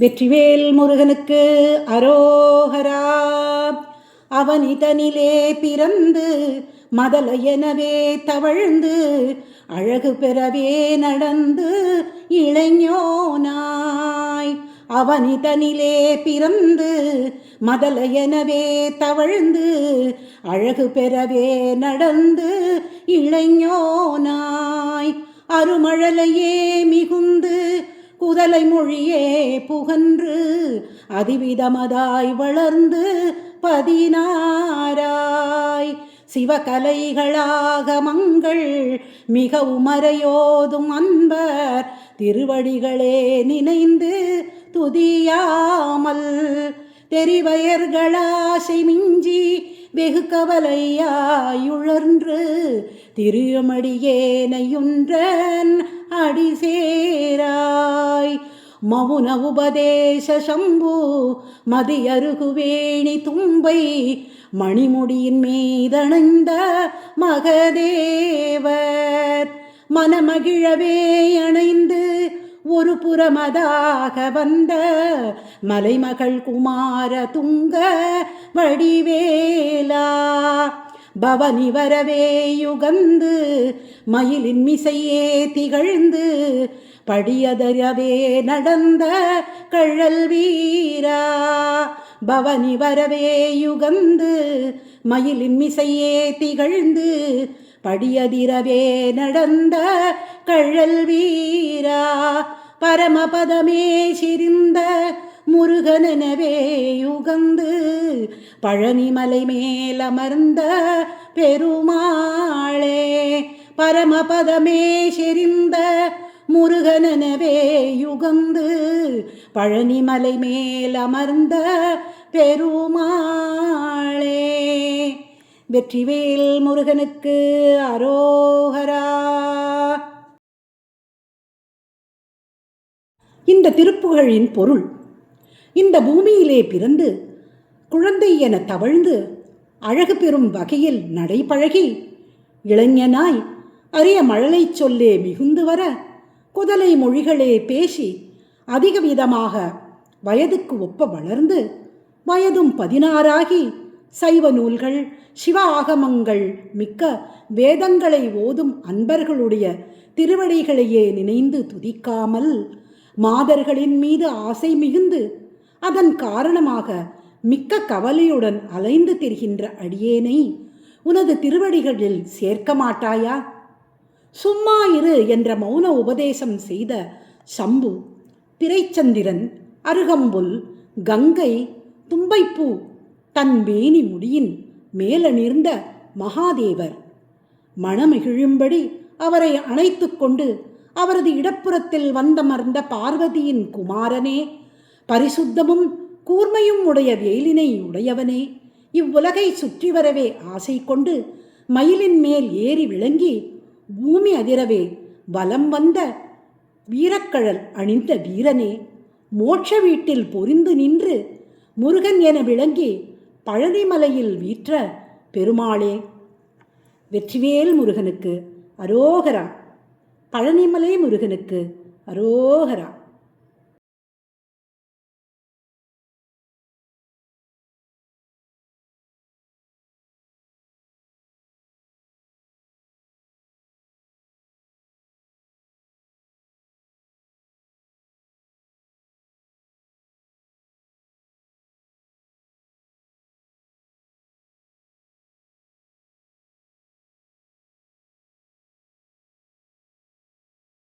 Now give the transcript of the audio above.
வெற்றிவேல் முருகனுக்கு அரோகரா. அவனிதனிலே பிறந்து மதலையெனவே தவழ்ந்து அழகு பெறவே நடந்து இளைஞனாய். அவனிதனிலே பிறந்து மதலையெனவே தவழ்ந்து அழகு பெறவே நடந்து இளைஞனாய். அருமழலையே மிகுந்து குதலை மொழியே புகன்று அதிவிதமதாய் வளர்ந்து 16 சிவகலைகளாகமங்கள் மிக உமரையோதும் அன்பர் திருவடிகளே நினைந்து துதியாமல் தெரிவயர்களாசை மிஞ்சி வெகு கவலையாயுழன்று திருமடியேனையுன்றன் அடிசேராய். மவுன உபதேச சம்பு மதியருகுவேணி தும்பை மணிமுடியின் மீதணைந்த மகதேவர் மனமகிழவே அணைந்து ஒரு புறமதாக வந்த மலைமகள் குமார துங்க வடிவேலா. பவனி வரவே யுகந்து மயிலின் மிசையே திகழ்ந்து படியதரவே நடந்த கழல் வீரா. பவனி வரவே யுகந்து மயிலின் மிசையே திகழ்ந்து படியதிரவே நடந்த கழல் வீரா. பரமபதமே சிரிந்த முருகனெனவே யுகந்து பழனிமலை மேலமர்ந்த பெருமாளே. பரமபதமே செறிந்த முருகனெனவே யுகந்து பழனிமலை மேலமர்ந்த பெருமாளே. வெற்றிவேல் முருகனுக்கு அரோகரா. இந்த திருப்புகழின் பொருள்: இந்த பூமியிலே பிறந்து குழந்தை என தவழ்ந்து அழகு பெறும் வகையில் நடைபழகி இளைஞனாய் அரிய மழலை சொல்லே மிகுந்து வர குதலை மொழிகளே பேசி அதிக விதமாக வயதுக்கு ஒப்ப வளர்ந்து வயதும் 16 சைவ நூல்கள் சிவ ஆகமங்கள் மிக்க வேதங்களை ஓதும் அன்பர்களுடைய திருவடிகளையே நினைந்து துதிக்காமல் மாதர்களின் மீது ஆசை மிகுந்து அதன் காரணமாக மிக்க கவலையுடன் அலைந்து திரிகின்ற அடியேனை உனது திருவடிகளில் சேர்க்க மாட்டாயா? சும்மா இரு என்ற மௌன உபதேசம் செய்த சம்பு, பிறைச்சந்திரன், அருகம்புல், கங்கை, தும்பைப்பூ தன் மேனி முடியின் மேலணிர்ந்த மகாதேவர் மனமிகிழும்படி அவரை அணைத்து கொண்டு அவரது இடப்புறத்தில் வந்தமர்ந்த பார்வதியின் குமாரனே, பரிசுத்தமும் கூர்மையும் உடைய வேலினை உடையவனே, இவ்வுலகை சுற்றி வரவே ஆசை கொண்டு மயிலின் மேல் ஏறி விளங்கி பூமி அதிரவே வலம் வந்த வீரக்கழல் அணிந்த வீரனே, மோட்ச வீட்டில் பொரிந்து நின்று முருகன் என விளங்கி பழனிமலையில் வீற்ற பெருமாளே. வெற்றிவேல் முருகனுக்கு அரோகரா. பழனிமலை முருகனுக்கு அரோகரா.